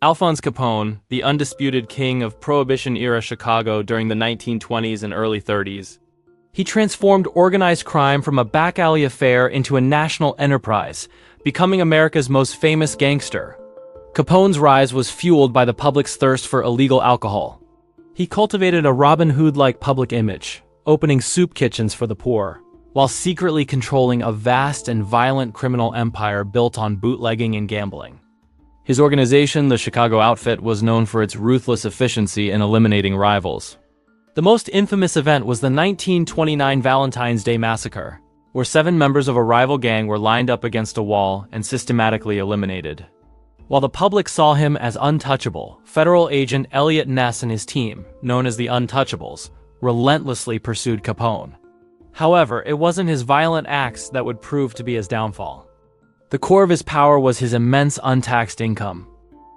Alphonse Capone, the undisputed king of Prohibition-era Chicago during the 1920s and early 30s. He transformed organized crime from a back-alley affair into a national enterprise, becoming America's most famous gangster. Capone's rise was fueled by the public's thirst for illegal alcohol. He cultivated a Robin Hood-like public image, opening soup kitchens for the poor, while secretly controlling a vast and violent criminal empire built on bootlegging and gambling. His organization, the Chicago Outfit, was known for its ruthless efficiency in eliminating rivals. The most infamous event was the 1929 Valentine's Day Massacre, where 7 members of a rival gang were lined up against a wall and systematically eliminated. While the public saw him as untouchable, federal agent Elliot Ness and his team, known as the Untouchables, relentlessly pursued Capone. However, it wasn't his violent acts that would prove to be his downfall. The core of his power was his immense untaxed income.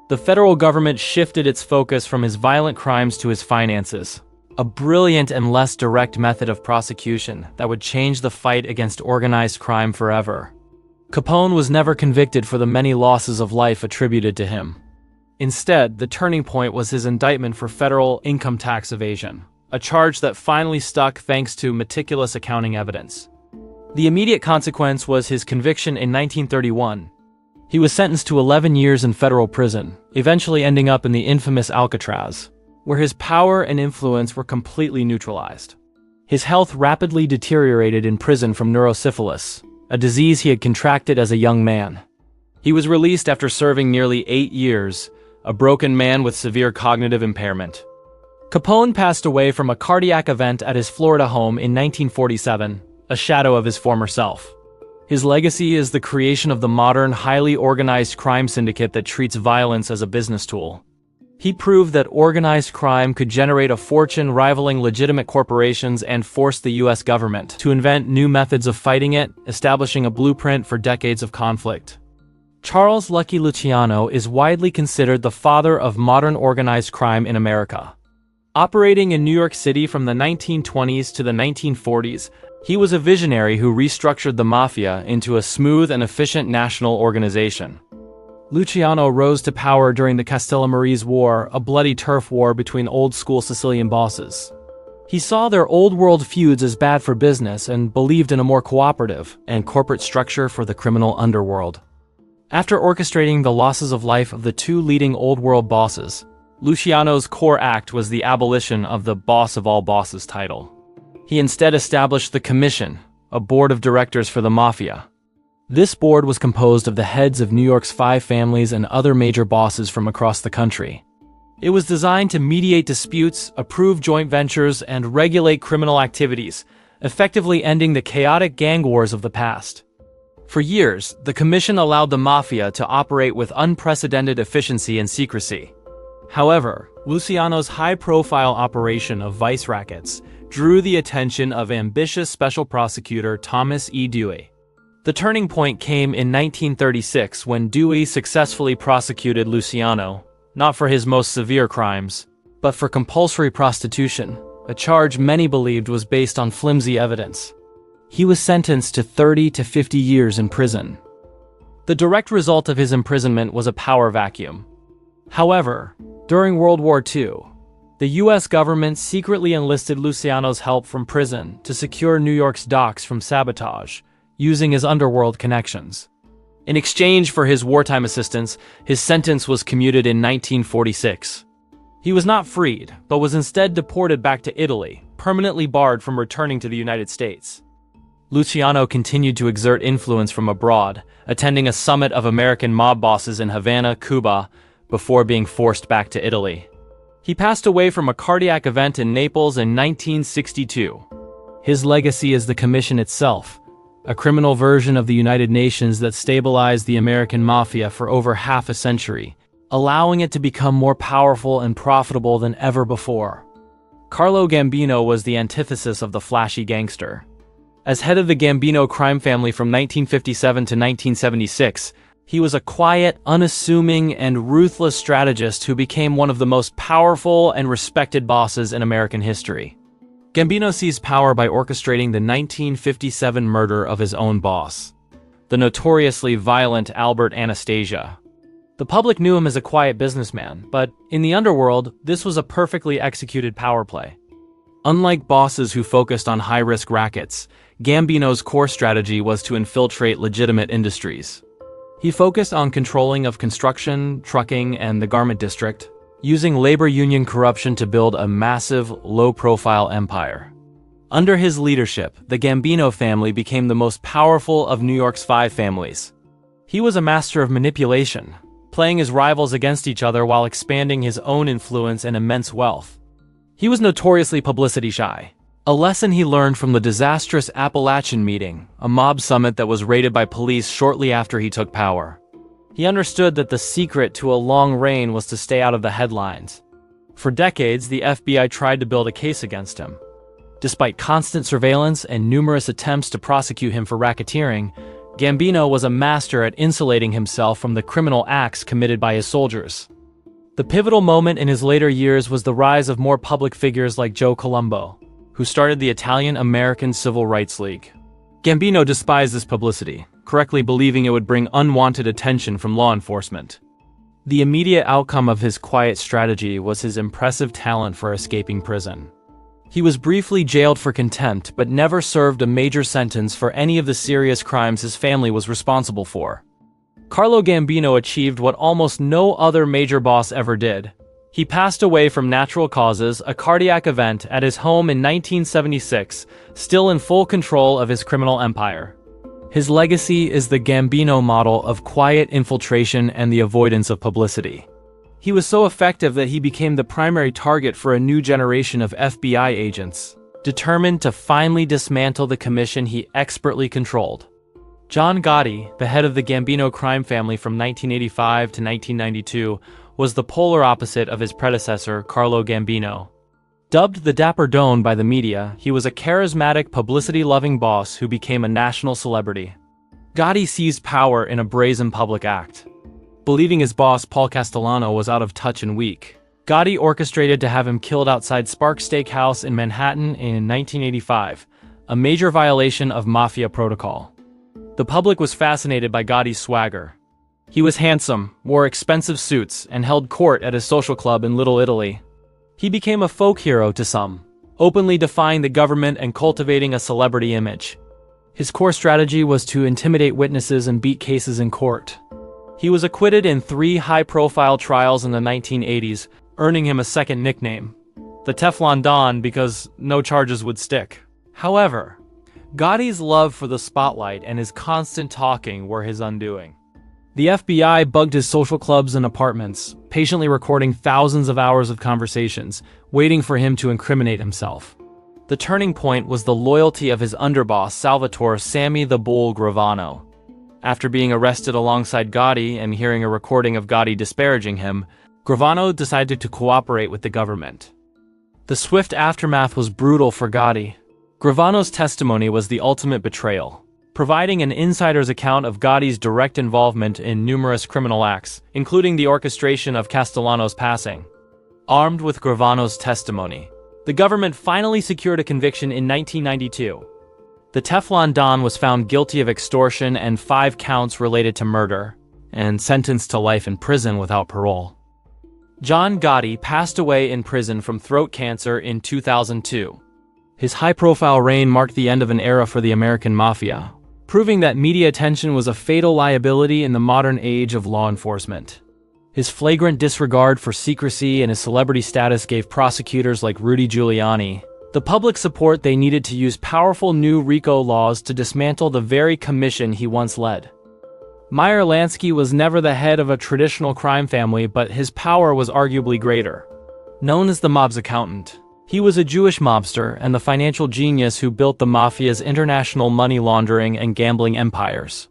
The federal government shifted its focus from his violent crimes to his finances, a brilliant and less direct method of prosecution that would change the fight against organized crime forever. Capone was never convicted for the many losses of life attributed to him. Instead, the turning point was his indictment for federal income tax evasion, a charge that finally stuck thanks to meticulous accounting evidence. The immediate consequence was his conviction in 1931. He was sentenced to 11 years in federal prison, eventually ending up in the infamous Alcatraz, where his power and influence were completely neutralized. His health rapidly deteriorated in prison from neurosyphilis, a disease he had contracted as a young man. He was released after serving nearly 8 years, a broken man with severe cognitive impairment. Capone passed away from a cardiac event at his Florida home in 1947, a shadow of his former self. His legacy is the creation of the modern, highly organized crime syndicate that treats violence as a business tool. He proved that organized crime could generate a fortune rivaling legitimate corporations and force the U.S. government to invent new methods of fighting it, establishing a blueprint for decades of conflict. Charles "Lucky" Luciano is widely considered the father of modern organized crime in America. Operating in New York City from the 1920s to the 1940s, he was a visionary who restructured the mafia into a smooth and efficient national organization. Luciano rose to power during the Castellamarese War, a bloody turf war between old-school Sicilian bosses. He saw their old-world feuds as bad for business and believed in a more cooperative and corporate structure for the criminal underworld. After orchestrating the losses of life of the 2 leading old-world bosses, Luciano's core act was the abolition of the boss of all bosses title. He instead established the Commission, a board of directors for the mafia. This board was composed of the heads of New York's 5 families and other major bosses from across the country. It was designed to mediate disputes, approve joint ventures, and regulate criminal activities, effectively ending the chaotic gang wars of the past. For years, the Commission allowed the mafia to operate with unprecedented efficiency and secrecy. However, Luciano's high-profile operation of vice rackets drew the attention of ambitious special prosecutor Thomas E. Dewey. The turning point came in 1936 when Dewey successfully prosecuted Luciano, not for his most severe crimes, but for compulsory prostitution, a charge many believed was based on flimsy evidence. He was sentenced to 30 to 50 years in prison. The direct result of his imprisonment was a power vacuum. However, during World War II, the U.S. government secretly enlisted Luciano's help from prison to secure New York's docks from sabotage, using his underworld connections. In exchange for his wartime assistance, his sentence was commuted in 1946. He was not freed, but was instead deported back to Italy, permanently barred from returning to the United States. Luciano continued to exert influence from abroad, attending a summit of American mob bosses in Havana, Cuba, before being forced back to Italy. He passed away from a cardiac event in Naples in 1962. His legacy is the Commission itself, a criminal version of the United Nations that stabilized the American mafia for over half a century, allowing it to become more powerful and profitable than ever before. Carlo Gambino was the antithesis of the flashy gangster. As head of the Gambino crime family from 1957 to 1976, he was a quiet, unassuming, and ruthless strategist who became one of the most powerful and respected bosses in American history. Gambino seized power by orchestrating the 1957 murder of his own boss, the notoriously violent Albert Anastasia. The public knew him as a quiet businessman, but in the underworld, this was a perfectly executed power play. Unlike bosses who focused on high-risk rackets, Gambino's core strategy was to infiltrate legitimate industries. He focused on controlling of construction, trucking, and the garment district, using labor union corruption to build a massive, low-profile empire. Under his leadership, the Gambino family became the most powerful of New York's 5 families. He was a master of manipulation, playing his rivals against each other while expanding his own influence and immense wealth. He was notoriously publicity-shy, a lesson he learned from the disastrous Appalachian meeting, a mob summit that was raided by police shortly after he took power. He understood that the secret to a long reign was to stay out of the headlines. For decades, the FBI tried to build a case against him. Despite constant surveillance and numerous attempts to prosecute him for racketeering, Gambino was a master at insulating himself from the criminal acts committed by his soldiers. The pivotal moment in his later years was the rise of more public figures like Joe Colombo, who started the Italian-American Civil Rights League. Gambino despised this publicity, correctly believing it would bring unwanted attention from law enforcement. The immediate outcome of his quiet strategy was his impressive talent for escaping prison. He was briefly jailed for contempt, but never served a major sentence for any of the serious crimes his family was responsible for. Carlo Gambino achieved what almost no other major boss ever did. He passed away from natural causes, a cardiac event, at his home in 1976, still in full control of his criminal empire. His legacy is the Gambino model of quiet infiltration and the avoidance of publicity. He was so effective that he became the primary target for a new generation of FBI agents, determined to finally dismantle the commission he expertly controlled. John Gotti, the head of the Gambino crime family from 1985 to 1992, was the polar opposite of his predecessor, Carlo Gambino. Dubbed the Dapper Don by the media, he was a charismatic, publicity-loving boss who became a national celebrity. Gotti seized power in a brazen public act. Believing his boss, Paul Castellano, was out of touch and weak, Gotti orchestrated to have him killed outside Sparks Steakhouse in Manhattan in 1985, a major violation of mafia protocol. The public was fascinated by Gotti's swagger. He was handsome, wore expensive suits, and held court at his social club in Little Italy. He became a folk hero to some, openly defying the government and cultivating a celebrity image. His core strategy was to intimidate witnesses and beat cases in court. He was acquitted in 3 high-profile trials in the 1980s, earning him a second nickname, the Teflon Don, because no charges would stick. However, Gotti's love for the spotlight and his constant talking were his undoing. The FBI bugged his social clubs and apartments, patiently recording thousands of hours of conversations, waiting for him to incriminate himself. The turning point was the loyalty of his underboss, Salvatore "Sammy the Bull" Gravano. After being arrested alongside Gotti and hearing a recording of Gotti disparaging him, Gravano decided to cooperate with the government. The swift aftermath was brutal for Gotti. Gravano's testimony was the ultimate betrayal, providing an insider's account of Gotti's direct involvement in numerous criminal acts, including the orchestration of Castellano's passing. Armed with Gravano's testimony, the government finally secured a conviction in 1992. The Teflon Don was found guilty of extortion and 5 counts related to murder, and sentenced to life in prison without parole. John Gotti passed away in prison from throat cancer in 2002. His high-profile reign marked the end of an era for the American mafia, proving that media attention was a fatal liability in the modern age of law enforcement. His flagrant disregard for secrecy and his celebrity status gave prosecutors like Rudy Giuliani the public support they needed to use powerful new RICO laws to dismantle the very commission he once led. Meyer Lansky was never the head of a traditional crime family, but his power was arguably greater. Known as the mob's accountant, he was a Jewish mobster and the financial genius who built the mafia's international money laundering and gambling empires.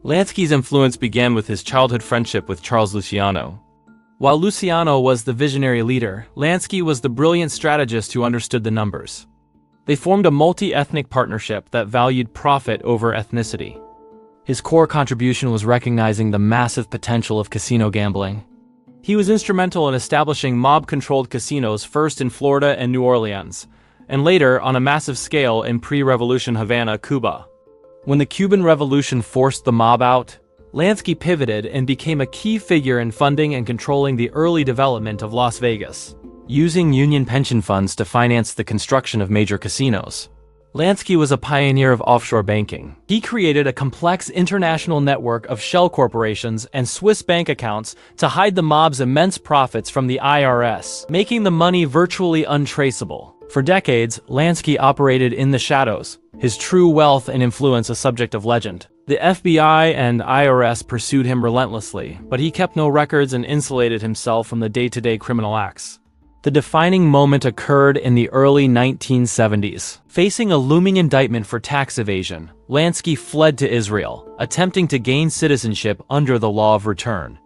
Lansky's influence began with his childhood friendship with Charles Luciano. While Luciano was the visionary leader, Lansky was the brilliant strategist who understood the numbers. They formed a multi-ethnic partnership that valued profit over ethnicity. His core contribution was recognizing the massive potential of casino gambling. He was instrumental in establishing mob-controlled casinos first in Florida and New Orleans, and later on a massive scale in pre-revolution Havana, Cuba. When the Cuban Revolution forced the mob out, Lansky pivoted and became a key figure in funding and controlling the early development of Las Vegas, using union pension funds to finance the construction of major casinos. Lansky was a pioneer of offshore banking. He created a complex international network of shell corporations and Swiss bank accounts to hide the mob's immense profits from the IRS, making the money virtually untraceable. For decades, Lansky operated in the shadows, his true wealth and influence a subject of legend. The FBI and IRS pursued him relentlessly, but he kept no records and insulated himself from the day-to-day criminal acts. The defining moment occurred in the early 1970s. Facing a looming indictment for tax evasion, Lansky fled to Israel, attempting to gain citizenship under the law of return.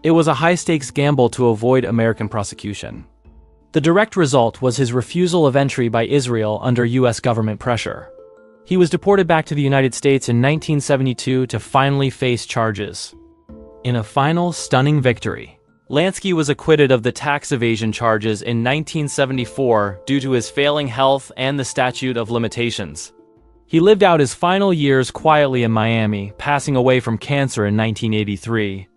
It was a high-stakes gamble to avoid American prosecution. The direct result was his refusal of entry by Israel under U.S. government pressure. He was deported back to the United States in 1972 to finally face charges. In a final, stunning victory, Lansky was acquitted of the tax evasion charges in 1974 due to his failing health and the statute of limitations. He lived out his final years quietly in Miami, passing away from cancer in 1983.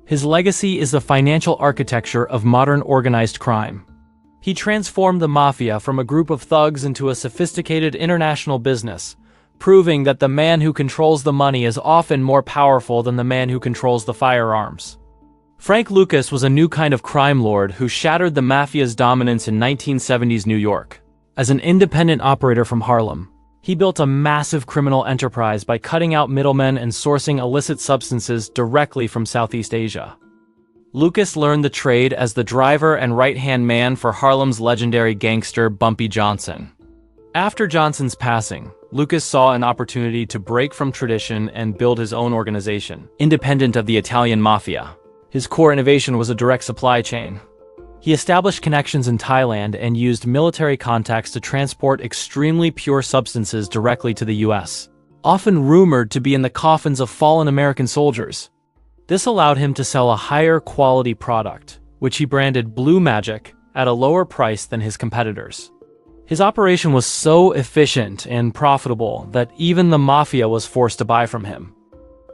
His legacy is the financial architecture of modern organized crime. He transformed the mafia from a group of thugs into a sophisticated international business, proving that the man who controls the money is often more powerful than the man who controls the firearms. Frank Lucas was a new kind of crime lord who shattered the mafia's dominance in 1970s New York. As an independent operator from Harlem, he built a massive criminal enterprise by cutting out middlemen and sourcing illicit substances directly from Southeast Asia. Lucas learned the trade as the driver and right-hand man for Harlem's legendary gangster Bumpy Johnson. After Johnson's passing, Lucas saw an opportunity to break from tradition and build his own organization, independent of the Italian mafia. His core innovation was a direct supply chain. He established connections in Thailand and used military contacts to transport extremely pure substances directly to the US, often rumored to be in the coffins of fallen American soldiers. This allowed him to sell a higher quality product, which he branded Blue Magic, at a lower price than his competitors. His operation was so efficient and profitable that even the mafia was forced to buy from him.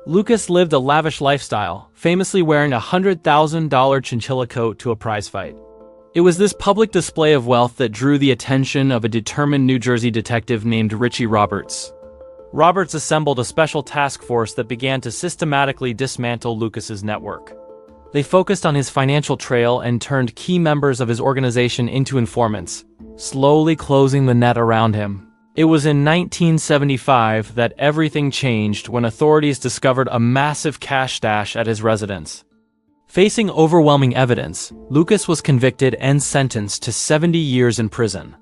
Lucas lived a lavish lifestyle, famously wearing a $100,000 chinchilla coat to a prize fight. It was this public display of wealth that drew the attention of a determined New Jersey detective named Richie Roberts. Roberts assembled a special task force that began to systematically dismantle Lucas's network. They focused on his financial trail and turned key members of his organization into informants, slowly closing the net around him. It was in 1975 that everything changed when authorities discovered a massive cash stash at his residence. Facing overwhelming evidence, Lucas was convicted and sentenced to 70 years in prison.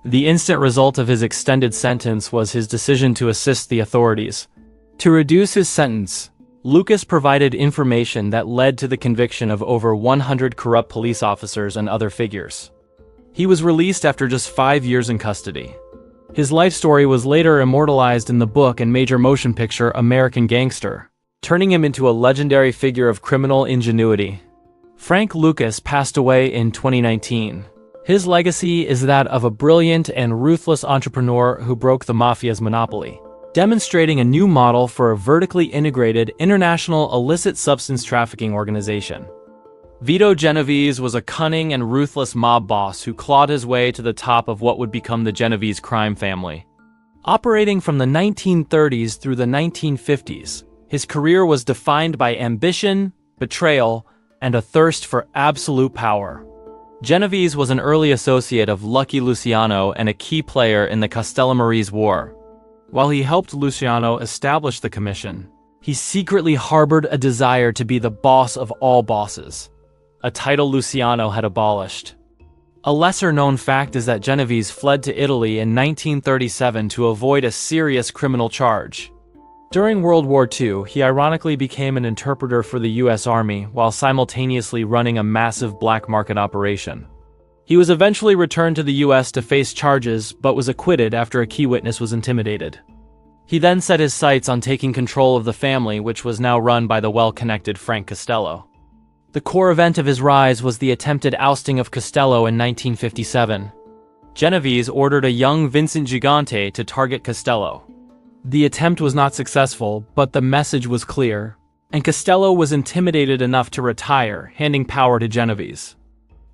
The instant result of his extended sentence was his decision to assist the authorities. To reduce his sentence, Lucas provided information that led to the conviction of over 100 corrupt police officers and other figures. He was released after just 5 years in custody. His life story was later immortalized in the book and major motion picture American Gangster, turning him into a legendary figure of criminal ingenuity. Frank Lucas passed away in 2019. His legacy is that of a brilliant and ruthless entrepreneur who broke the mafia's monopoly, demonstrating a new model for a vertically integrated international illicit substance trafficking organization. Vito Genovese was a cunning and ruthless mob boss who clawed his way to the top of what would become the Genovese crime family. Operating from the 1930s through the 1950s, his career was defined by ambition, betrayal, and a thirst for absolute power. Genovese was an early associate of Lucky Luciano and a key player in the Castellamarese War. While he helped Luciano establish the commission, he secretly harbored a desire to be the boss of all bosses, a title Luciano had abolished. A lesser-known fact is that Genovese fled to Italy in 1937 to avoid a serious criminal charge. During World War II, he ironically became an interpreter for the U.S. Army while simultaneously running a massive black market operation. He was eventually returned to the U.S. to face charges, but was acquitted after a key witness was intimidated. He then set his sights on taking control of the family, which was now run by the well-connected Frank Costello. The core event of his rise was the attempted ousting of Costello in 1957. Genovese ordered a young Vincent Gigante to target Costello. The attempt was not successful, but the message was clear. and Castello was intimidated enough to retire, handing power to Genovese.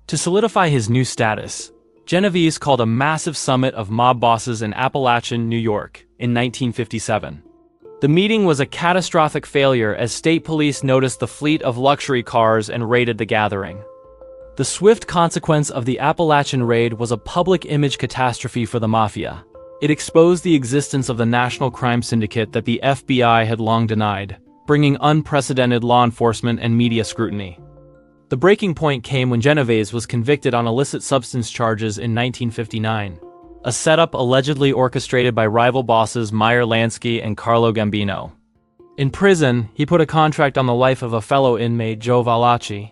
To solidify his new status, Genovese called a massive summit of mob bosses in Appalachian, New York, in 1957. The meeting was a catastrophic failure as state police noticed the fleet of luxury cars and raided the gathering. The swift consequence of the Appalachian raid was a public image catastrophe for the mafia. It exposed the existence of the national crime syndicate that the FBI had long denied, bringing unprecedented law enforcement and media scrutiny. The breaking point came when Genovese was convicted on illicit substance charges in 1959, a setup allegedly orchestrated by rival bosses Meyer Lansky and Carlo Gambino. In prison, he put a contract on the life of a fellow inmate, Joe Valachi.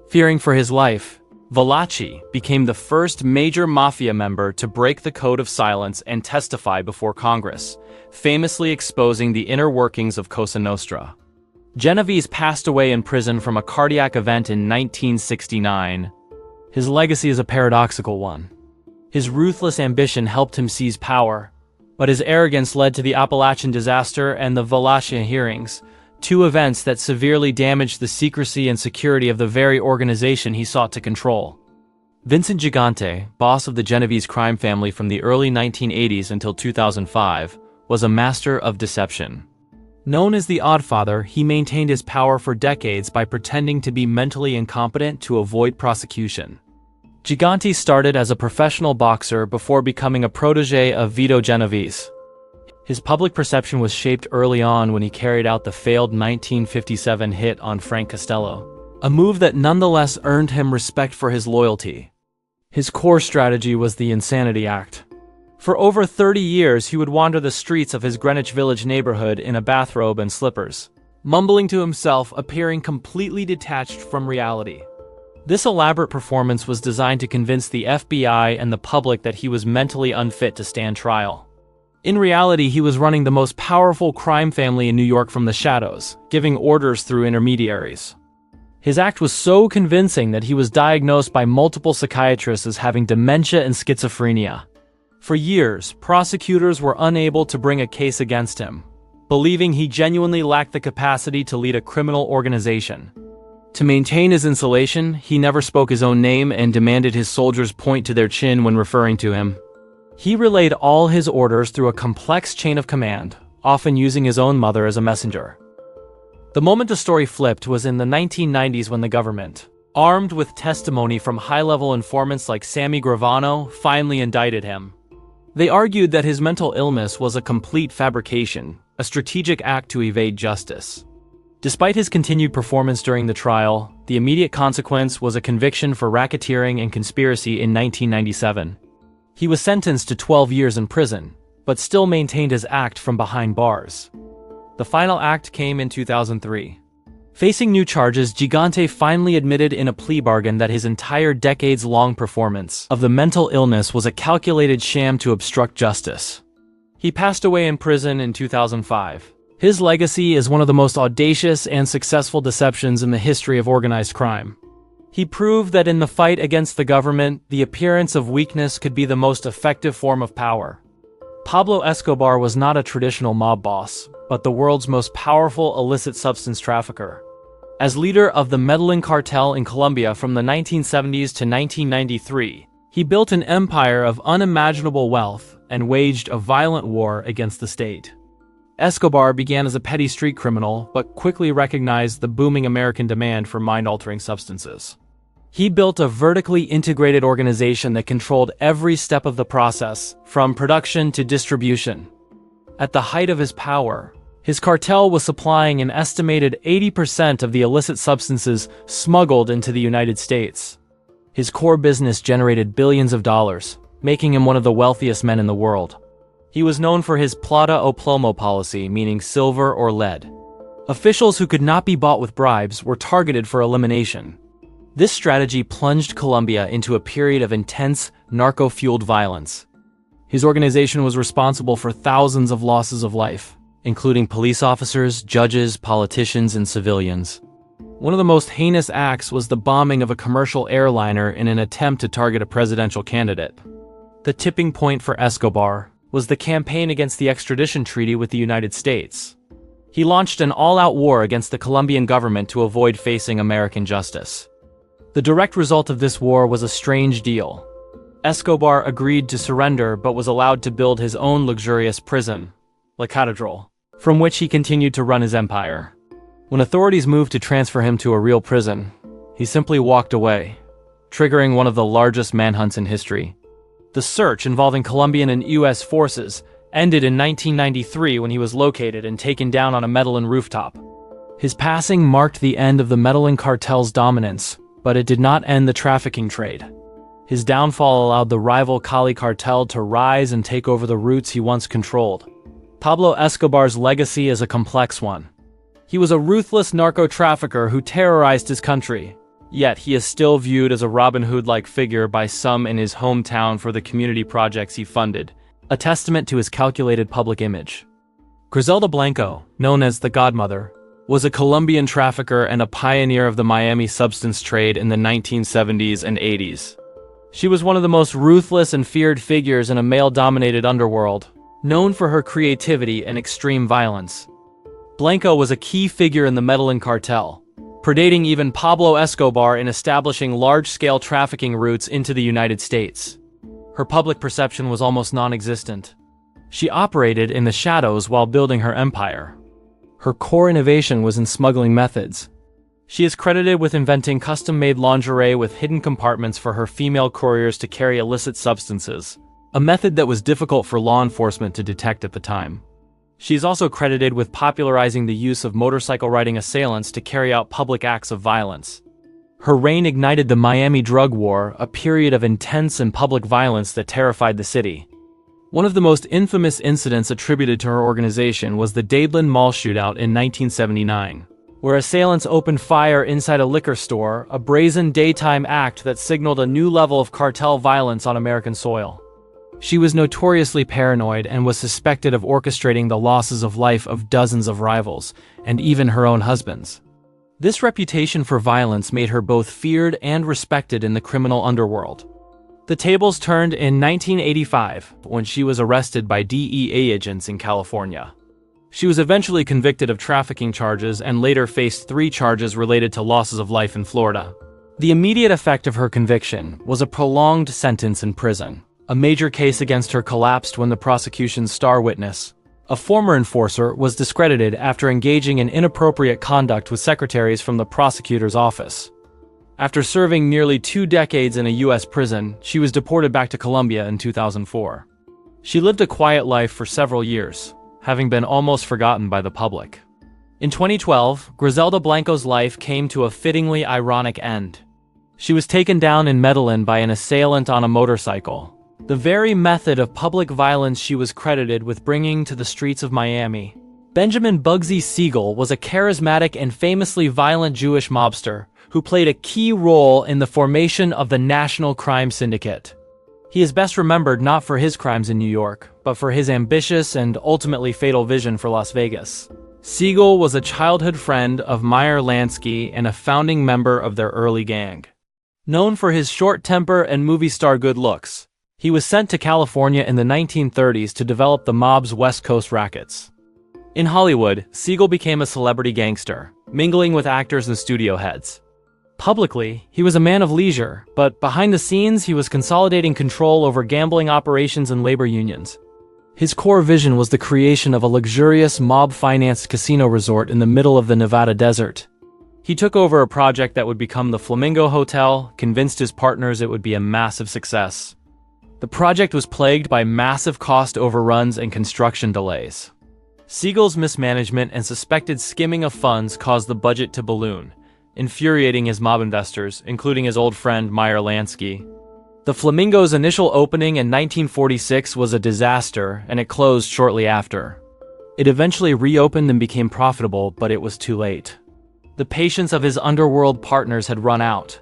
Fearing for his life, Valachi became the first major mafia member to break the code of silence and testify before Congress, famously exposing the inner workings of Cosa Nostra. Genovese passed away in prison from a cardiac event in 1969. His legacy is a paradoxical one. His ruthless ambition helped him seize power, but his arrogance led to the Appalachian disaster and the Valachi hearings, two events that severely damaged the secrecy and security of the very organization he sought to control. Vincent Gigante, boss of the Genovese crime family from the early 1980s until 2005, was a master of deception. Known as the Godfather, he maintained his power for decades by pretending to be mentally incompetent to avoid prosecution. Gigante started as a professional boxer before becoming a protege of Vito Genovese. His public perception was shaped early on when he carried out the failed 1957 hit on Frank Costello, a move that nonetheless earned him respect for his loyalty. His core strategy was the Insanity Act. For over 30 years, he would wander the streets of his Greenwich Village neighborhood in a bathrobe and slippers, mumbling to himself, appearing completely detached from reality. This elaborate performance was designed to convince the FBI and the public that he was mentally unfit to stand trial. In reality, he was running the most powerful crime family in New York from the shadows, giving orders through intermediaries. His act was so convincing that he was diagnosed by multiple psychiatrists as having dementia and schizophrenia. For years, prosecutors were unable to bring a case against him, believing he genuinely lacked the capacity to lead a criminal organization. To maintain his insulation, he never spoke his own name and demanded his soldiers point to their chin when referring to him. He relayed all his orders through a complex chain of command, often using his own mother as a messenger. The moment the story flipped was in the 1990s when the government, armed with testimony from high-level informants like Sammy Gravano, finally indicted him. They argued that his mental illness was a complete fabrication, a strategic act to evade justice. Despite his continued performance during the trial, the immediate consequence was a conviction for racketeering and conspiracy in 1997. He was sentenced to 12 years in prison, but still maintained his act from behind bars. The final act came in 2003. Facing new charges, Gigante finally admitted in a plea bargain that his entire decades-long performance of the mental illness was a calculated sham to obstruct justice. He passed away in prison in 2005. His legacy is one of the most audacious and successful deceptions in the history of organized crime. He proved that in the fight against the government, the appearance of weakness could be the most effective form of power. Pablo Escobar was not a traditional mob boss, but the world's most powerful illicit substance trafficker. As leader of the Medellin cartel in Colombia from the 1970s to 1993, he built an empire of unimaginable wealth and waged a violent war against the state. Escobar began as a petty street criminal, but quickly recognized the booming American demand for mind-altering substances. He built a vertically integrated organization that controlled every step of the process, from production to distribution. At the height of his power, his cartel was supplying an estimated 80% of the illicit substances smuggled into the United States. His core business generated billions of dollars, making him one of the wealthiest men in the world. He was known for his plata o plomo policy, meaning silver or lead. Officials who could not be bought with bribes were targeted for elimination. This strategy plunged Colombia into a period of intense, narco-fueled violence. His organization was responsible for thousands of losses of life, including police officers, judges, politicians, and civilians. One of the most heinous acts was the bombing of a commercial airliner in an attempt to target a presidential candidate. The tipping point for Escobar was the campaign against the extradition treaty with the United States. He launched an all-out war against the Colombian government to avoid facing American justice. The direct result of this war was a strange deal. Escobar agreed to surrender but was allowed to build his own luxurious prison, La Catedral, from which he continued to run his empire. When authorities moved to transfer him to a real prison, he simply walked away, triggering one of the largest manhunts in history. The search, involving Colombian and U.S. forces, ended in 1993 when he was located and taken down on a Medellin rooftop. His passing marked the end of the Medellin cartel's dominance, but it did not end the trafficking trade. His downfall allowed the rival Cali cartel to rise and take over the routes he once controlled. Pablo Escobar's legacy is a complex one. He was a ruthless narco-trafficker who terrorized his country, yet he is still viewed as a Robin Hood-like figure by some in his hometown for the community projects he funded, a testament to his calculated public image. Griselda Blanco, known as the Godmother, was a Colombian trafficker and a pioneer of the Miami substance trade in the 1970s and 80s. She was one of the most ruthless and feared figures in a male-dominated underworld, known for her creativity and extreme violence. Blanco was a key figure in the Medellin cartel, predating even Pablo Escobar in establishing large-scale trafficking routes into the United States. Her public perception was almost non-existent. She operated in the shadows while building her empire. Her core innovation was in smuggling methods. She is credited with inventing custom-made lingerie with hidden compartments for her female couriers to carry illicit substances, a method that was difficult for law enforcement to detect at the time. She is also credited with popularizing the use of motorcycle-riding assailants to carry out public acts of violence. Her reign ignited the Miami drug war, a period of intense and public violence that terrified the city. One of the most infamous incidents attributed to her organization was the Dadeland Mall shootout in 1979, where assailants opened fire inside a liquor store, a brazen daytime act that signaled a new level of cartel violence on American soil. She was notoriously paranoid and was suspected of orchestrating the losses of life of dozens of rivals, and even her own husbands. This reputation for violence made her both feared and respected in the criminal underworld. The tables turned in 1985 when she was arrested by DEA agents in California. She was eventually convicted of trafficking charges and later faced 3 charges related to losses of life in Florida. The immediate effect of her conviction was a prolonged sentence in prison. A major case against her collapsed when the prosecution's star witness, a former enforcer, was discredited after engaging in inappropriate conduct with secretaries from the prosecutor's office. After serving nearly 2 decades in a U.S. prison, she was deported back to Colombia in 2004. She lived a quiet life for several years, having been almost forgotten by the public. In 2012, Griselda Blanco's life came to a fittingly ironic end. She was taken down in Medellin by an assailant on a motorcycle, the very method of public violence she was credited with bringing to the streets of Miami. Benjamin Bugsy Siegel was a charismatic and famously violent Jewish mobster who played a key role in the formation of the National Crime Syndicate. He is best remembered not for his crimes in New York, but for his ambitious and ultimately fatal vision for Las Vegas. Siegel was a childhood friend of Meyer Lansky and a founding member of their early gang. Known for his short temper and movie star good looks, he was sent to California in the 1930s to develop the mob's West Coast rackets. In Hollywood, Siegel became a celebrity gangster, mingling with actors and studio heads. Publicly, he was a man of leisure, but behind the scenes he was consolidating control over gambling operations and labor unions. His core vision was the creation of a luxurious mob-financed casino resort in the middle of the Nevada desert. He took over a project that would become the Flamingo Hotel, convinced his partners it would be a massive success. The project was plagued by massive cost overruns and construction delays. Siegel's mismanagement and suspected skimming of funds caused the budget to balloon, infuriating his mob investors, including his old friend Meyer Lansky. The Flamingo's initial opening in 1946 was a disaster, and it closed shortly after. It eventually reopened and became profitable, but it was too late. The patience of his underworld partners had run out.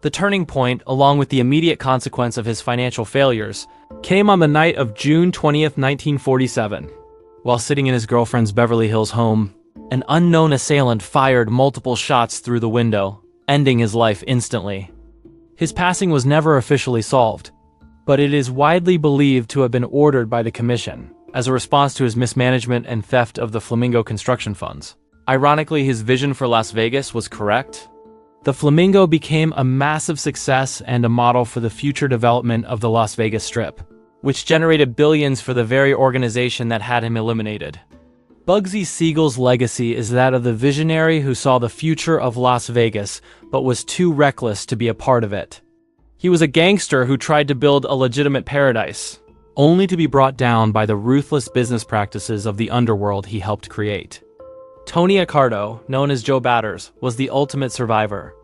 The turning point, along with the immediate consequence of his financial failures, came on the night of June 20th, 1947. While sitting in his girlfriend's Beverly Hills home, an unknown assailant fired multiple shots through the window, ending his life instantly. His passing was never officially solved, but it is widely believed to have been ordered by the commission, as a response to his mismanagement and theft of the Flamingo construction funds. Ironically, his vision for Las Vegas was correct. The Flamingo became a massive success and a model for the future development of the Las Vegas Strip, which generated billions for the very organization that had him eliminated. Bugsy Siegel's legacy is that of the visionary who saw the future of Las Vegas but was too reckless to be a part of it. He was a gangster who tried to build a legitimate paradise, only to be brought down by the ruthless business practices of the underworld he helped create. Tony Accardo, known as Joe Batters, was the ultimate survivor.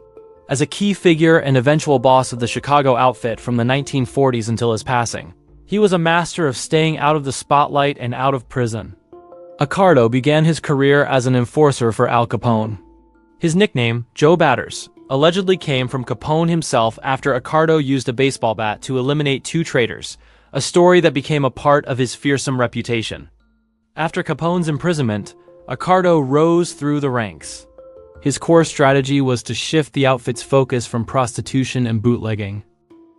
As a key figure and eventual boss of the Chicago outfit from the 1940s until his passing, he was a master of staying out of the spotlight and out of prison. Accardo began his career as an enforcer for Al Capone. His nickname, Joe Batters, allegedly came from Capone himself after Accardo used a baseball bat to eliminate two traitors, a story that became a part of his fearsome reputation. After Capone's imprisonment, Accardo rose through the ranks. His core strategy was to shift the outfit's focus from prostitution and bootlegging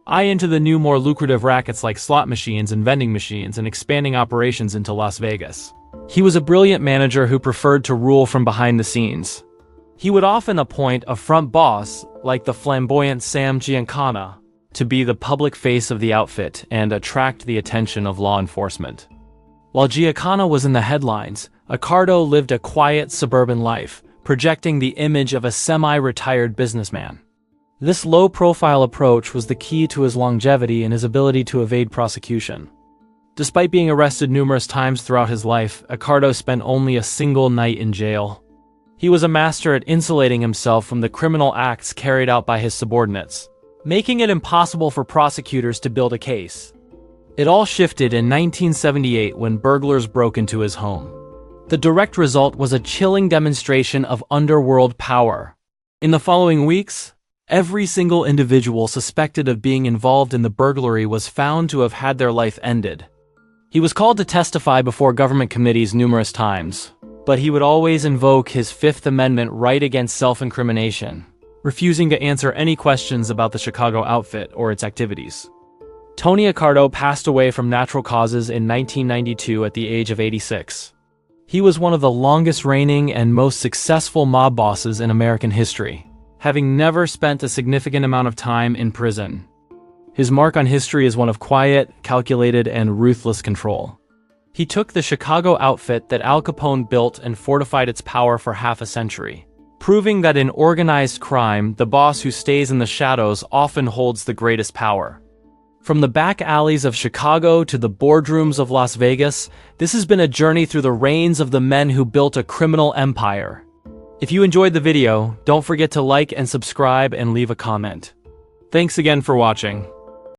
into the new, more lucrative rackets like slot machines and vending machines, and expanding operations into Las Vegas. He was a brilliant manager who preferred to rule from behind the scenes. He would often appoint a front boss, like the flamboyant Sam Giancana, to be the public face of the outfit and attract the attention of law enforcement. While Giancana was in the headlines, Accardo lived a quiet suburban life, projecting the image of a semi-retired businessman. This low-profile approach was the key to his longevity and his ability to evade prosecution. Despite being arrested numerous times throughout his life, Accardo spent only a single night in jail. He was a master at insulating himself from the criminal acts carried out by his subordinates, making it impossible for prosecutors to build a case. It all shifted in 1978 when burglars broke into his home. The direct result was a chilling demonstration of underworld power. In the following weeks, every single individual suspected of being involved in the burglary was found to have had their life ended. He was called to testify before government committees numerous times, but he would always invoke his Fifth Amendment right against self-incrimination, refusing to answer any questions about the Chicago outfit or its activities. Tony Accardo passed away from natural causes in 1992 at the age of 86. He was one of the longest-reigning and most successful mob bosses in American history, having never spent a significant amount of time in prison. His mark on history is one of quiet, calculated, and ruthless control. He took the Chicago outfit that Al Capone built and fortified its power for half a century, proving that in organized crime, the boss who stays in the shadows often holds the greatest power. From the back alleys of Chicago to the boardrooms of Las Vegas, this has been a journey through the reigns of the men who built a criminal empire. If you enjoyed the video, don't forget to like and subscribe and leave a comment. Thanks again for watching.